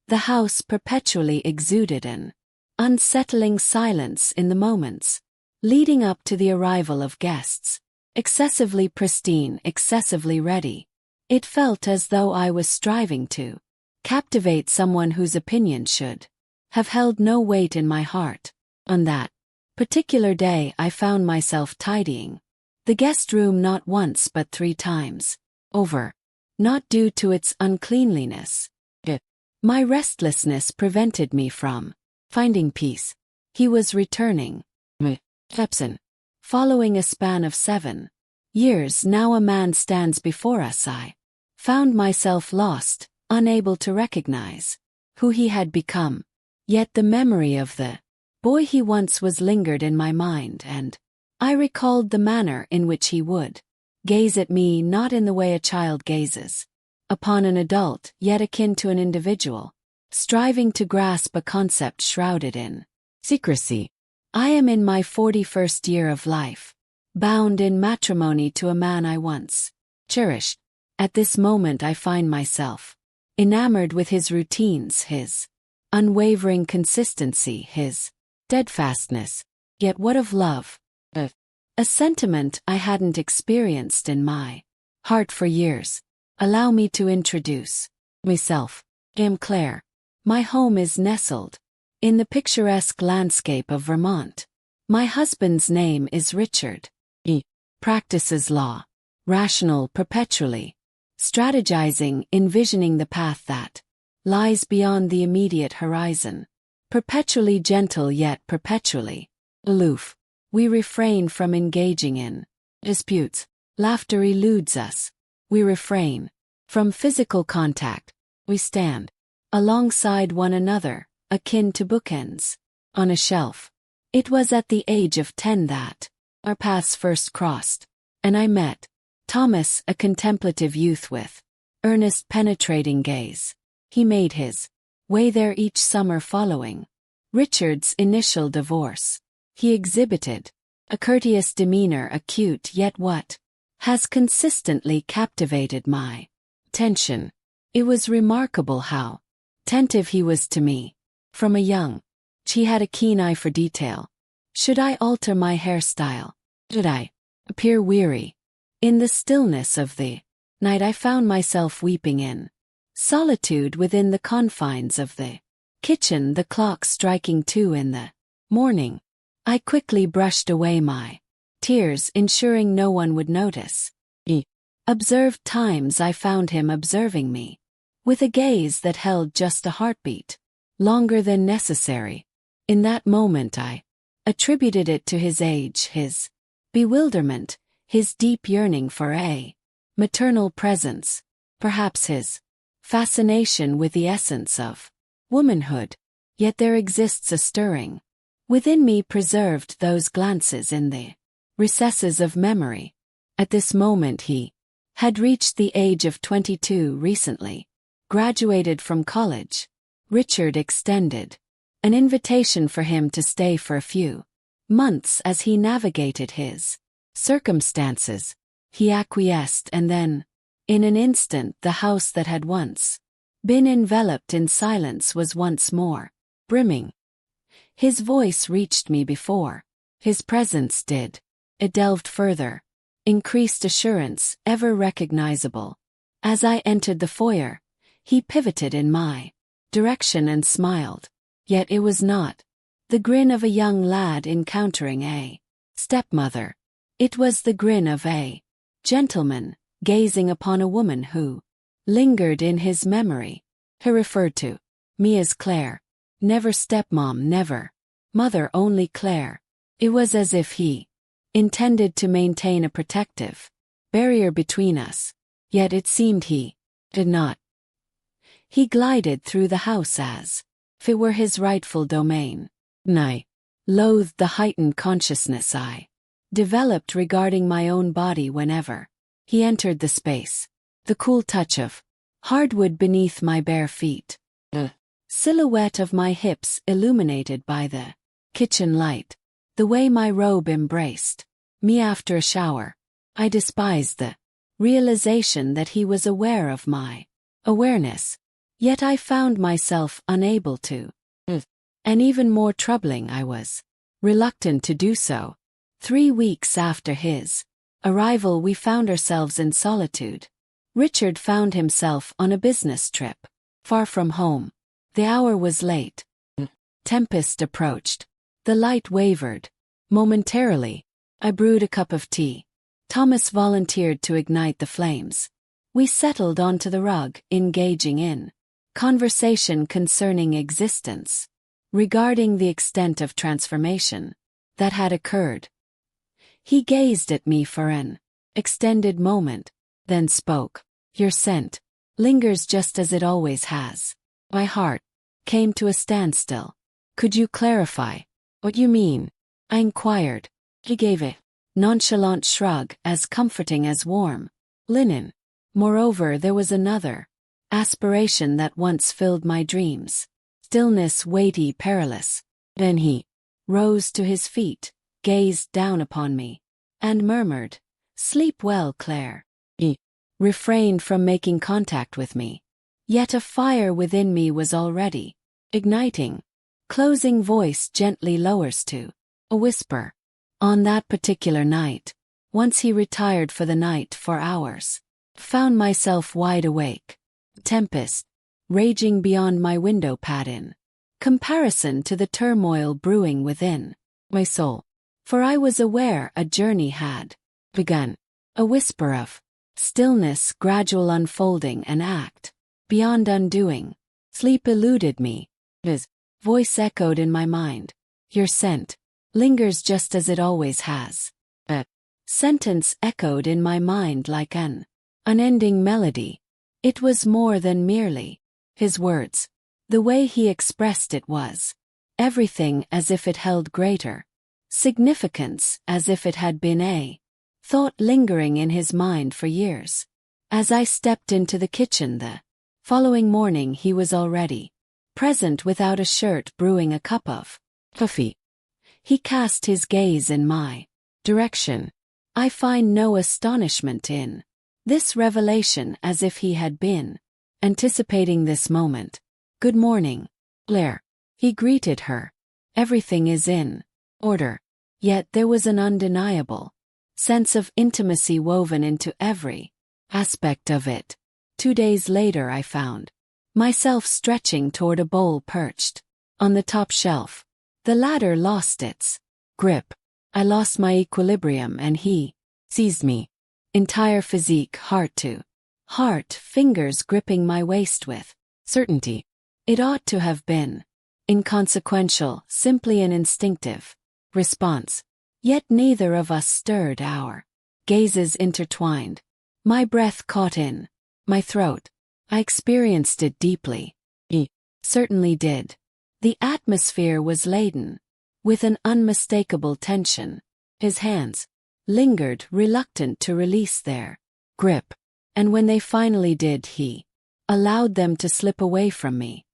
The house perpetually exuded an unsettling silence in the moments leading up to the arrival of guests. Excessively pristine, excessively ready. It felt as though I was striving to captivate someone whose opinion should have held no weight in my heart. On that particular day, I found myself tidying the guest room not once but 3 times over, not due to its uncleanliness. My restlessness prevented me from finding peace. He was returning. Stepson. Following a span of 7 years, now a man stands before us. I found myself lost, unable to recognize who he had become. Yet the memory of the boy he once was lingered in my mind, and I recalled the manner in which he would gaze at me, not in the way a child gazes upon an adult, yet akin to an individual, striving to grasp a concept shrouded in secrecy. I am in my 41st year of life, bound in matrimony to a man I once cherished. At this moment I find myself enamored with his routines, his unwavering consistency, his steadfastness. Yet what of love? A sentiment I hadn't experienced in my heart for years. Allow me to introduce myself. I'm Claire. My home is nestled in the picturesque landscape of Vermont. My husband's name is Richard. He practices law, rational, perpetually strategizing, envisioning the path that lies beyond the immediate horizon. Perpetually gentle yet perpetually aloof. We refrain from engaging in disputes. Laughter eludes us. We refrain from physical contact. We stand alongside one another, akin to bookends on a shelf. It was at the age of 10 that our paths first crossed, and I met Thomas, a contemplative youth with earnest, penetrating gaze. He made his way there each summer following Richard's initial divorce. He exhibited a courteous demeanor, acute, yet what has consistently captivated my attention. It was remarkable how attentive he was to me. From a young age, he had a keen eye for detail. Should I alter my hairstyle? Should I appear weary? In the stillness of the night, I found myself weeping in solitude within the confines of the kitchen, the clock striking 2 in the morning. I quickly brushed away my tears, ensuring no one would notice. Observed times I found him observing me, with a gaze that held just a heartbeat longer than necessary. In that moment I attributed it to his age, his bewilderment, his deep yearning for a maternal presence, perhaps his fascination with the essence of womanhood. Yet there exists a stirring within me, preserved those glances in the recesses of memory. At this moment he had reached the age of 22, recently graduated from college. Richard extended an invitation for him to stay for a few months as he navigated his circumstances. He acquiesced, and then, in an instant, the house that had once been enveloped in silence was once more brimming. His voice reached me before his presence did. It delved further, increased assurance, ever recognizable. As I entered the foyer, he pivoted in my direction and smiled. Yet it was not the grin of a young lad encountering a stepmother. It was the grin of a gentleman gazing upon a woman who lingered in his memory. He referred to me as Claire. Never stepmom, never mother, only Claire. It was as if he intended to maintain a protective barrier between us. Yet it seemed he did not. He glided through the house as if it were his rightful domain. I loathed the heightened consciousness I developed regarding my own body whenever he entered the space. The cool touch of hardwood beneath my bare feet. The silhouette of my hips illuminated by the kitchen light. The way my robe embraced me after a shower. I despised the realization that he was aware of my awareness. Yet I found myself unable to. And even more troubling, I was reluctant to do so. 3 weeks after his arrival, we found ourselves in solitude. Richard found himself on a business trip, far from home. The hour was late. Tempest approached. The light wavered. Momentarily, I brewed a cup of tea. Thomas volunteered to ignite the flames. We settled onto the rug, engaging in conversation concerning existence, regarding the extent of transformation that had occurred. He gazed at me for an extended moment, then spoke. Your scent lingers just as it always has. My heart came to a standstill. Could you clarify what you mean? I inquired. He gave a nonchalant shrug, as comforting as warm linen. Moreover, there was another aspiration that once filled my dreams. Stillness, weighty, perilous. Then he rose to his feet, gazed down upon me, and murmured, "Sleep well, Claire." He refrained from making contact with me. Yet a fire within me was already igniting. Closing voice gently lowers to a whisper. On that particular night, once he retired for the night for hours, found myself wide awake. Tempest raging beyond my window pad in comparison to the turmoil brewing within my soul. For I was aware a journey had begun. A whisper of stillness, gradual unfolding, an act beyond undoing. Sleep eluded me. His voice echoed in my mind. Your scent lingers just as it always has. A sentence echoed in my mind like an unending melody. It was more than merely his words. The way he expressed it was everything, as if it held greater significance, as if it had been a thought lingering in his mind for years. As I stepped into the kitchen the following morning, he was already present without a shirt, brewing a cup of coffee. He cast his gaze in my direction. I find no astonishment in this revelation, as if he had been anticipating this moment. Good morning, Claire. He greeted her. Everything is in order. Yet there was an undeniable sense of intimacy woven into every aspect of it. 2 days later, I found myself stretching toward a bowl perched on the top shelf. The ladder lost its grip. I lost my equilibrium and he seized me. Entire physique, heart to heart, fingers gripping my waist with certainty. It ought to have been inconsequential, simply an instinctive response. Yet neither of us stirred. Our gazes intertwined. My breath caught in my throat. I experienced it deeply. He certainly did. The atmosphere was laden with an unmistakable tension. His hands lingered, reluctant to release their grip, and when they finally did, he allowed them to slip away from me.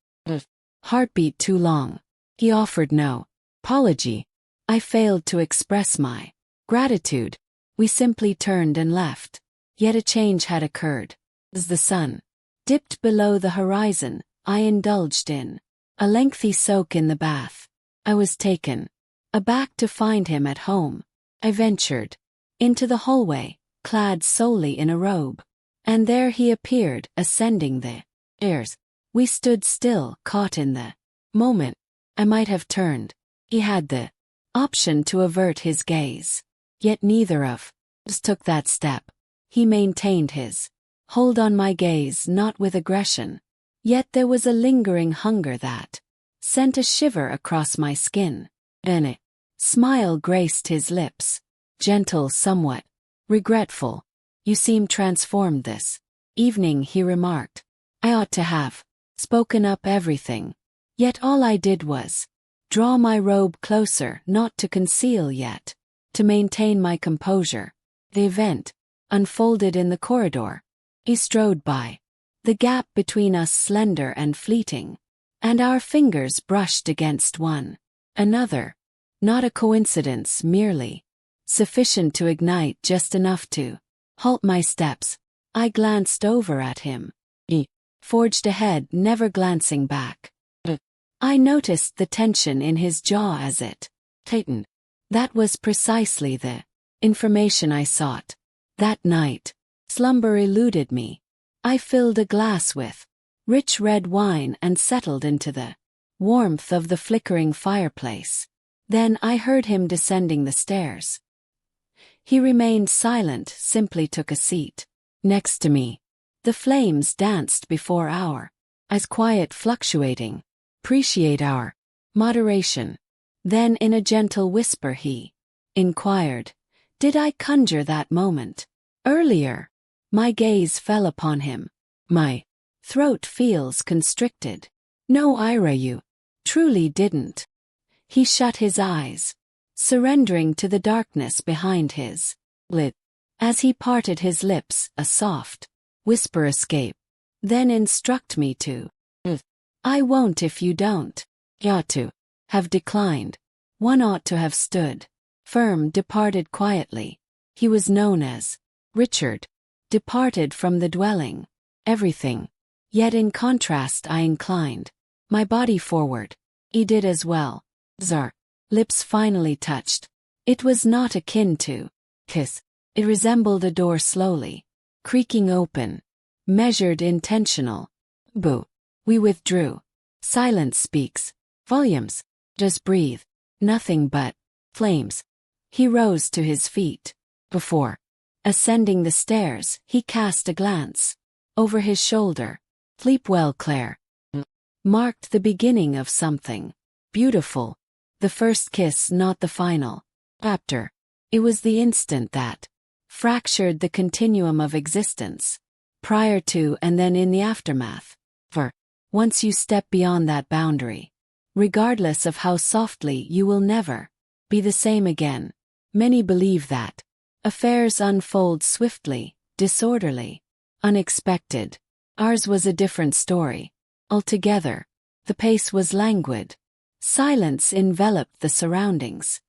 Heartbeat too long. He offered no apology. I failed to express my gratitude. We simply turned and left. Yet a change had occurred. As the sun dipped below the horizon, I indulged in a lengthy soak in the bath. I was taken aback to find him at home. I ventured into the hallway, clad solely in a robe, and there he appeared, ascending the stairs. We stood still, caught in the moment. I might have turned. He had the option to avert his gaze. Yet neither of us took that step. He maintained his hold on my gaze, not with aggression. Yet there was a lingering hunger that sent a shiver across my skin. Then a smile graced his lips. Gentle, somewhat regretful. You seem transformed this evening, he remarked. I ought to have spoken up everything. Yet all I did was draw my robe closer, not to conceal, yet to maintain my composure. The event unfolded in the corridor. He strode by. The gap between us slender and fleeting, and our fingers brushed against one another. Not a coincidence, merely sufficient to ignite, just enough to halt my steps. I glanced over at him. He forged ahead, never glancing back. I noticed the tension in his jaw as it tightened. That was precisely the information I sought. That night, slumber eluded me. I filled a glass with rich red wine and settled into the warmth of the flickering fireplace. Then I heard him descending the stairs. He remained silent, simply took a seat next to me. The flames danced before our eyes, quiet, fluctuating. Appreciate our moderation. Then in a gentle whisper he inquired, did I conjure that moment earlier? My gaze fell upon him. My throat feels constricted. No, Ira, you truly didn't. He shut his eyes, surrendering to the darkness behind his lid. As he parted his lips, a soft whisper escaped. Then instruct me to. I won't if you don't. He ought to have declined. One ought to have stood firm. Departed quietly. He was known as Richard. Departed from the dwelling. Everything. Yet in contrast I inclined my body forward. He did as well. Our lips finally touched. It was not akin to kiss. It resembled a door slowly creaking open. Measured, intentional. Boo. We withdrew. Silence speaks volumes. Just breathe. Nothing but flames. He rose to his feet. Before ascending the stairs, he cast a glance over his shoulder. Sleep well, Claire. Marked the beginning of something beautiful. The first kiss, not the final chapter. It was the instant that fractured the continuum of existence. Prior to and then in the aftermath. For once you step beyond that boundary, regardless of how softly, you will never be the same again. Many believe that affairs unfold swiftly, disorderly, unexpected. Ours was a different story. Altogether, the pace was languid. Silence enveloped the surroundings.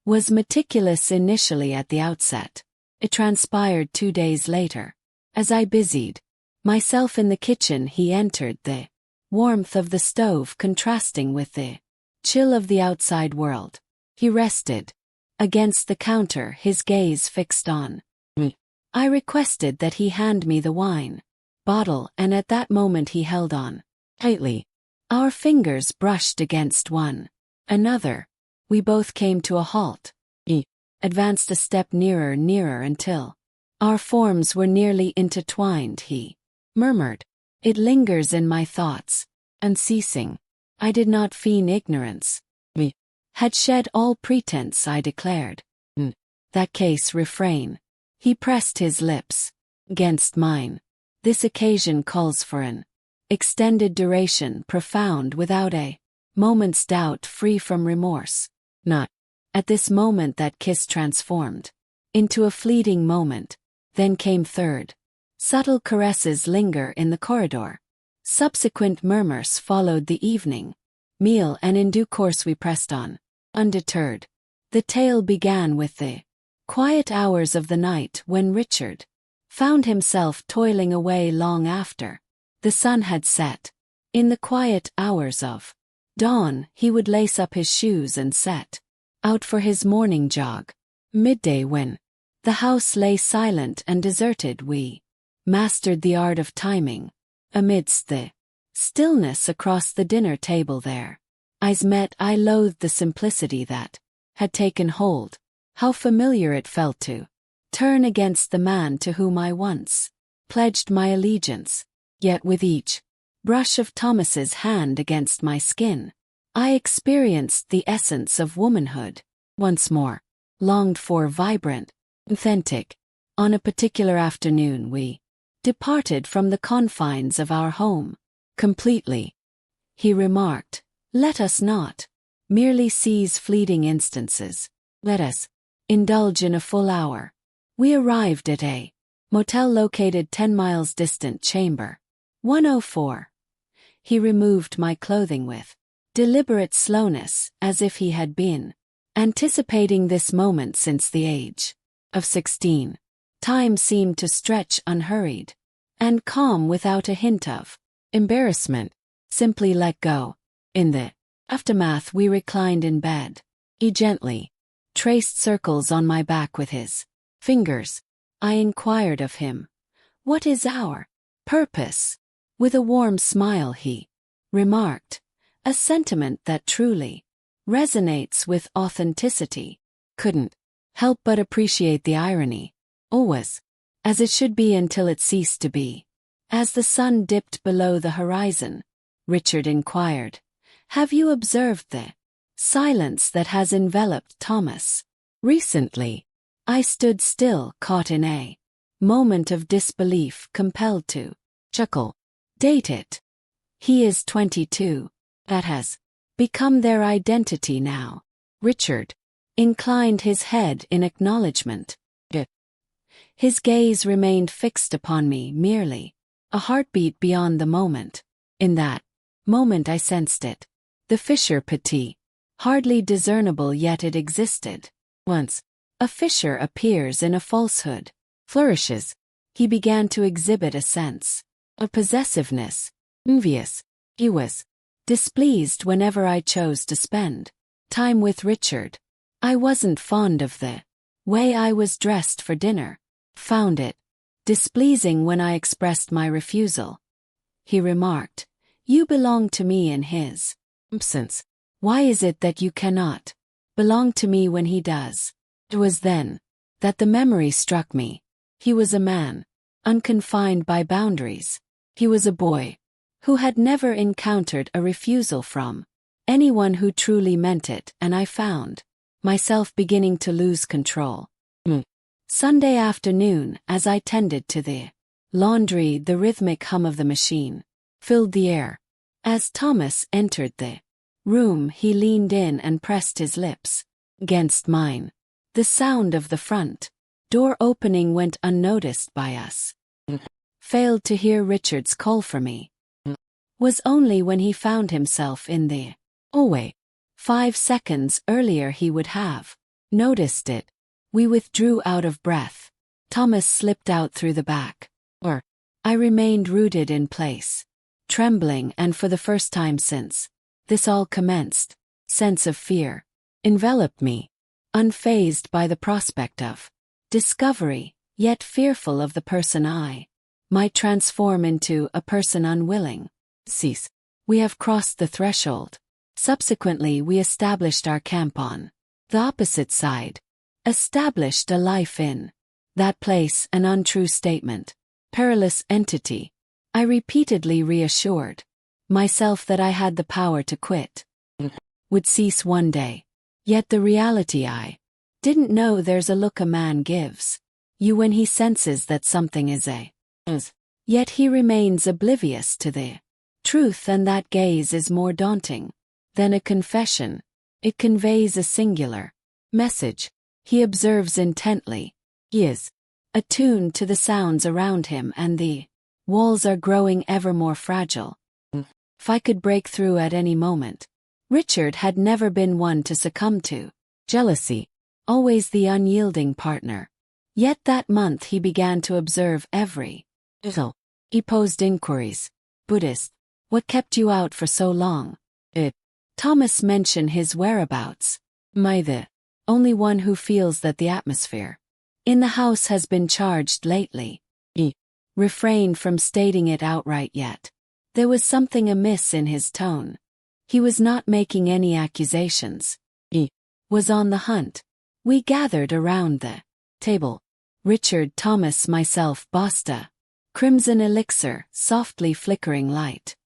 Was meticulous initially at the outset. It transpired 2 days later. As I busied myself in the kitchen, he entered, the warmth of the stove contrasting with the chill of the outside world. He rested against the counter, his gaze fixed on me. I requested that he hand me the wine bottle, and at that moment he held on tightly. Our fingers brushed against one another. We both came to a halt. He advanced a step nearer until our forms were nearly intertwined. He murmured, "It lingers in my thoughts, unceasing." I did not feign ignorance. We had shed all pretense, I declared. "In that case, refrain." He pressed his lips against mine. "This occasion calls for an extended duration, profound, without a moment's doubt, free from remorse." Not at this moment that kiss transformed into a fleeting moment. Then came third. Subtle caresses linger in the corridor. Subsequent murmurs followed the evening meal, and in due course we pressed on, undeterred. The tale began with the quiet hours of the night when Richard found himself toiling away long after the sun had set. In the quiet hours of dawn, he would lace up his shoes and set out for his morning jog. Midday, when the house lay silent and deserted, we mastered the art of timing. Amidst the stillness across the dinner table, their eyes met. I loathed the simplicity that had taken hold. How familiar it felt to turn against the man to whom I once pledged my allegiance. Yet with each brush of Thomas's hand against my skin, I experienced the essence of womanhood once more, longed for, vibrant, authentic. On a particular afternoon we departed from the confines of our home completely. He remarked, "Let us not merely seize fleeting instances. Let us indulge in a full hour." We arrived at a motel located 10 miles distant, chamber 104. He removed my clothing with deliberate slowness, as if he had been anticipating this moment since the age of 16. Time seemed to stretch unhurried. and calm without a hint of embarrassment. Simply let go. In the aftermath, we reclined in bed. He gently traced circles on my back with his fingers. I inquired of him, "What is our purpose?" With a warm smile he remarked, a sentiment that truly resonates with authenticity. Couldn't help but appreciate the irony. Always as it should be until it ceased to be. As the sun dipped below the horizon, Richard inquired, "Have you observed the silence that has enveloped Thomas recently?" I stood still, caught in a moment of disbelief, compelled to chuckle. "Date it. He is 22. That has become their identity now." Richard inclined his head in acknowledgement. His gaze remained fixed upon me, merely a heartbeat beyond the moment. In that moment I sensed it. The fissure petit, hardly discernible, yet it existed. Once a fissure appears in a falsehood, flourishes, he began to exhibit a sense of possessiveness, envious. He was displeased whenever I chose to spend time with Richard. I wasn't fond of the way I was dressed for dinner. Found it displeasing when I expressed my refusal. He remarked, "You belong to me in his absence. Why is it that you cannot belong to me when he does?" It was then that the memory struck me. He was a man, unconfined by boundaries. He was a boy who had never encountered a refusal from anyone who truly meant it, and I found myself beginning to lose control. Sunday afternoon, as I tended to the laundry, the rhythmic hum of the machine filled the air. As Thomas entered the room, he leaned in and pressed his lips against mine. The sound of the front door opening went unnoticed by us. Failed to hear Richard's call for me. Was only when he found himself in the hallway. 5 seconds earlier he would have noticed it. We withdrew out of breath. Thomas slipped out through the back door. I remained rooted in place, trembling, and for the first time since this all commenced, sense of fear enveloped me, unfazed by the prospect of discovery, yet fearful of the person I might transform into, a person unwilling. Cease. We have crossed the threshold. Subsequently, we established our camp on the opposite side. Established a life in that place, an untrue statement. Perilous entity. I repeatedly reassured myself that I had the power to quit. Would cease one day. Yet the reality, I didn't know there's a look a man gives you when he senses that something is yet he remains oblivious to the truth, and that gaze is more daunting than a confession. It conveys a singular message. He observes intently. He is attuned to the sounds around him, and the walls are growing ever more fragile. If I could break through at any moment. Richard had never been one to succumb to jealousy, always the unyielding partner. Yet that month he began to observe every detail. He posed inquiries. "Buddhist, what kept you out for so long?" Thomas mentioned his whereabouts. "Am I the only one who feels that the atmosphere in the house has been charged lately?" He refrained from stating it outright, yet there was something amiss in his tone. He was not making any accusations. He was on the hunt. We gathered around the table. Richard, Thomas, myself, Basta. Crimson elixir, softly flickering light.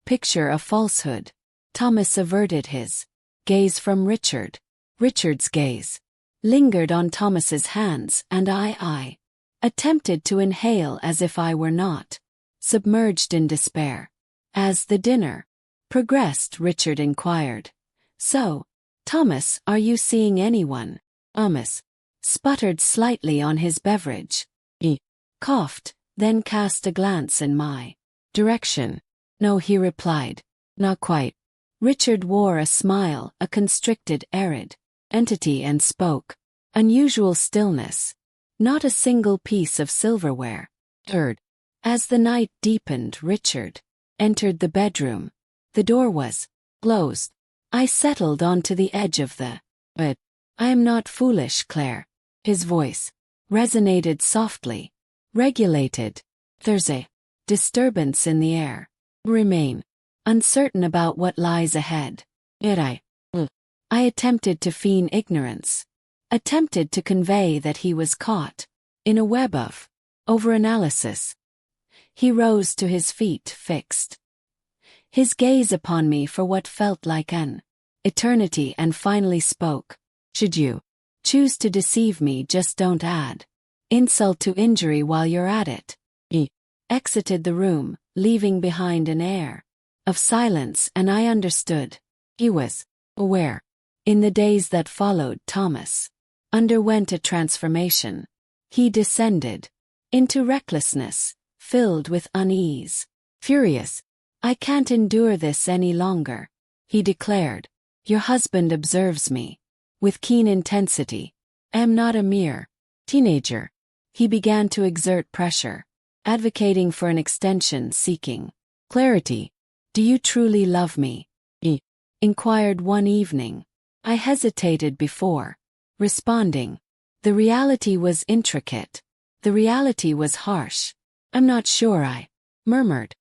Picture a falsehood. Thomas averted his gaze from Richard. Richard's gaze lingered on Thomas's hands, and I attempted to inhale as if I were not submerged in despair. As the dinner progressed, Richard inquired, "So, Thomas, are you seeing anyone?" Thomas sputtered slightly on his beverage. He coughed, then cast a glance in my direction. "No," he replied. "Not quite." Richard wore a smile, a constricted, arid entity, and spoke. Unusual stillness. Not a single piece of silverware. Heard. As the night deepened, Richard entered the bedroom. The door was closed. I settled onto the edge of the bed. I am not foolish, Claire. His voice resonated softly, regulated. There's a disturbance in the air. Remain uncertain about what lies ahead. Yet I attempted to feign ignorance, attempted to convey that he was caught in a web of overanalysis. He rose to his feet, fixed his gaze upon me for what felt like an eternity, and finally spoke. Should you choose to deceive me, just don't add insult to injury while you're at it. He exited the room, leaving behind an air of silence, and I understood. He was aware. In the days that followed, Thomas underwent a transformation. He descended into recklessness, filled with unease. Furious. I can't endure this any longer, he declared. Your husband observes me with keen intensity. I am not a mere teenager. He began to exert pressure, advocating for an extension, seeking clarity. Do you truly love me? He inquired one evening. I hesitated before responding. The reality was intricate. The reality was harsh. I'm not sure, I murmured.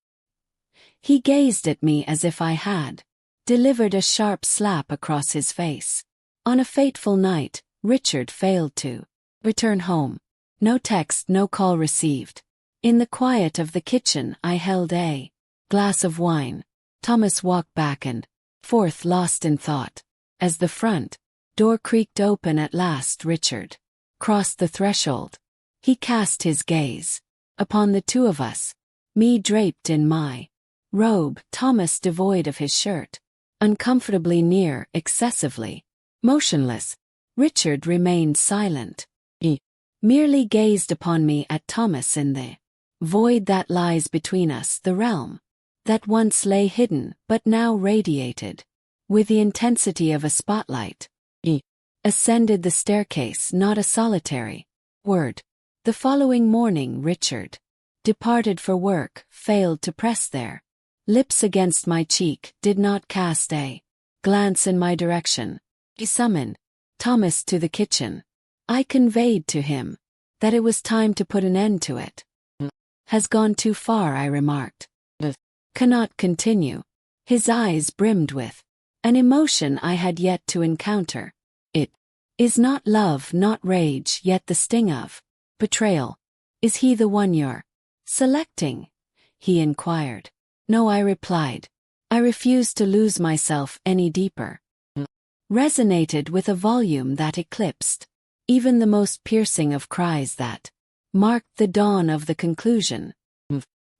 He gazed at me as if I had delivered a sharp slap across his face. On a fateful night, Richard failed to return home. No text, no call received. In the quiet of the kitchen, I held a glass of wine. Thomas walked back and forth, lost in thought. As the front door creaked open at last, Richard crossed the threshold. He cast his gaze upon the two of us, me draped in my robe, Thomas devoid of his shirt, uncomfortably near, excessively motionless. Richard remained silent. He merely gazed upon me, at Thomas, in the void that lies between us, the realm that once lay hidden but now radiated with the intensity of a spotlight. He ascended the staircase, not a solitary word. The following morning, Richard departed for work, failed to press their lips against my cheek, did not cast a glance in my direction. He summoned Thomas to the kitchen. I conveyed to him that it was time to put an end to it. Has gone too far, I remarked. Cannot continue. His eyes brimmed with an emotion I had yet to encounter. It is not love, not rage, yet the sting of betrayal. Is he the one you're selecting? He inquired. No, I replied. I refused to lose myself any deeper. Resonated with a volume that eclipsed even the most piercing of cries that marked the dawn of the conclusion.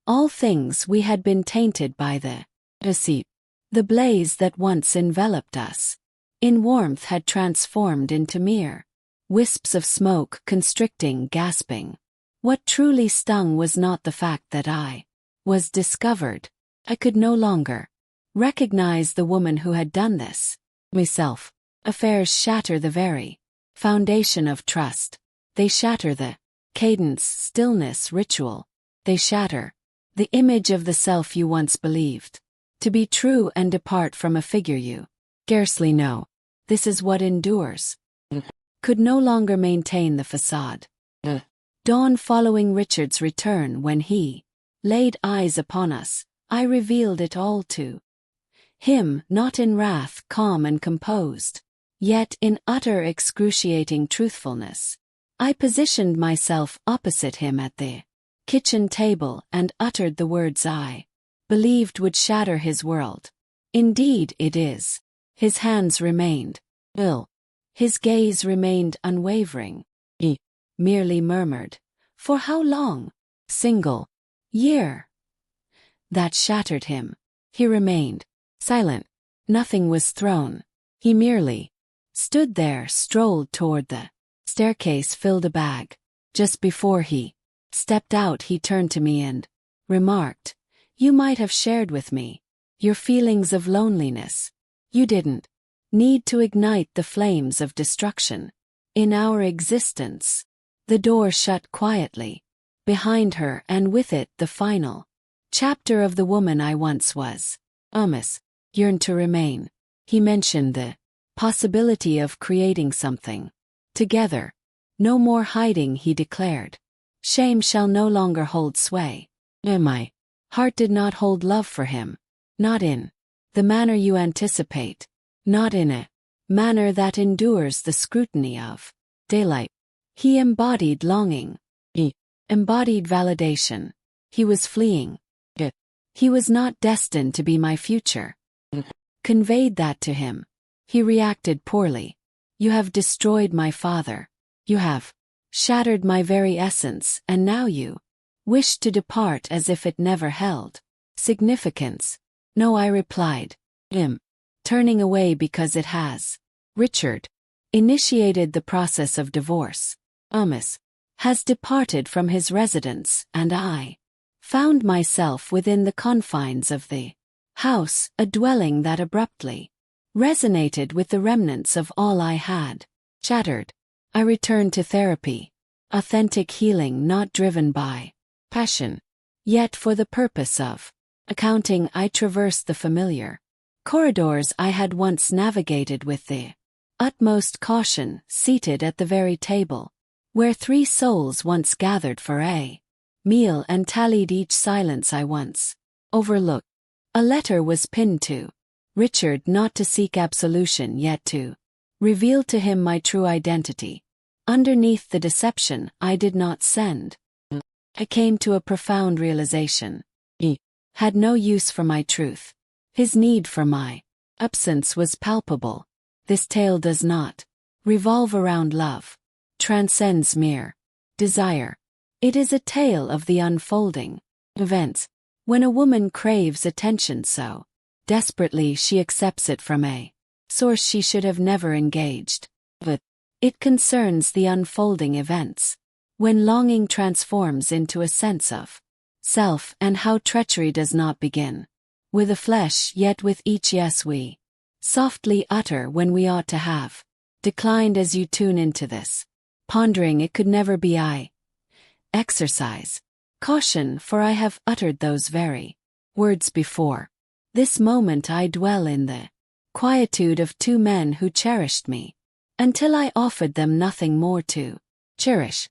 All things we had been tainted by the deceit. The blaze that once enveloped us in warmth had transformed into mere wisps of smoke, constricting, gasping. What truly stung was not the fact that I was discovered. I could no longer recognize the woman who had done this. Myself. Affairs shatter the very foundation of trust. They shatter the cadence, stillness, ritual. They shatter the image of the self you once believed to be true, and depart from a figure you scarcely know. This is what endures. Could no longer maintain the facade. Dawn following Richard's return, when he laid eyes upon us, I revealed it all to him, not in wrath, calm and composed, yet in utter excruciating truthfulness. I positioned myself opposite him at the kitchen table and uttered the words I believed would shatter his world. Indeed it is. His hands remained ill. His gaze remained unwavering. He merely murmured, "For how long?" Single year. That shattered him. He remained silent. Nothing was thrown. He merely stood there, strolled toward the staircase, filled a bag. Just before he stepped out, he turned to me and remarked, "You might have shared with me your feelings of loneliness. You didn't need to ignite the flames of destruction in our existence." The door shut quietly. behind her, and with it the final chapter of the woman I once was. Yearned to remain. He mentioned the possibility of creating something together. No more hiding, he declared. Shame shall no longer hold sway. My heart did not hold love for him. Not in the manner you anticipate. Not in a manner that endures the scrutiny of daylight. He embodied longing. He embodied validation. He was fleeing. He was not destined to be my future. Conveyed that to him. He reacted poorly. You have destroyed my father. You have shattered my very essence, and now you wish to depart as if it never held significance. No, I replied. Turning away because it has. Richard initiated the process of divorce. Has departed from his residence, and I found myself within the confines of the house, a dwelling that abruptly resonated with the remnants of all I had shattered. I returned to therapy. Authentic healing, not driven by passion. Yet for the purpose of accounting, I traversed the familiar corridors I had once navigated with the utmost caution, seated at the very table where 3 souls once gathered for a meal and tallied each silence I once overlooked. A letter was pinned to Richard, not to seek absolution, yet to reveal to him my true identity. Underneath the deception I did not send, I came to a profound realization. He had no use for my truth. His need for my absence was palpable. This tale does not revolve around love, transcends mere desire. It is a tale of the unfolding events. When a woman craves attention so desperately, she accepts it from a source she should have never engaged. But it concerns the unfolding events. When longing transforms into a sense of self, and how treachery does not begin with the flesh, yet with each yes we softly utter when we ought to have declined. As you tune into this pondering, it could never be I. Exercise caution, for I have uttered those very words before. This moment I dwell in the quietude of 2 men who cherished me until I offered them nothing more to cherish.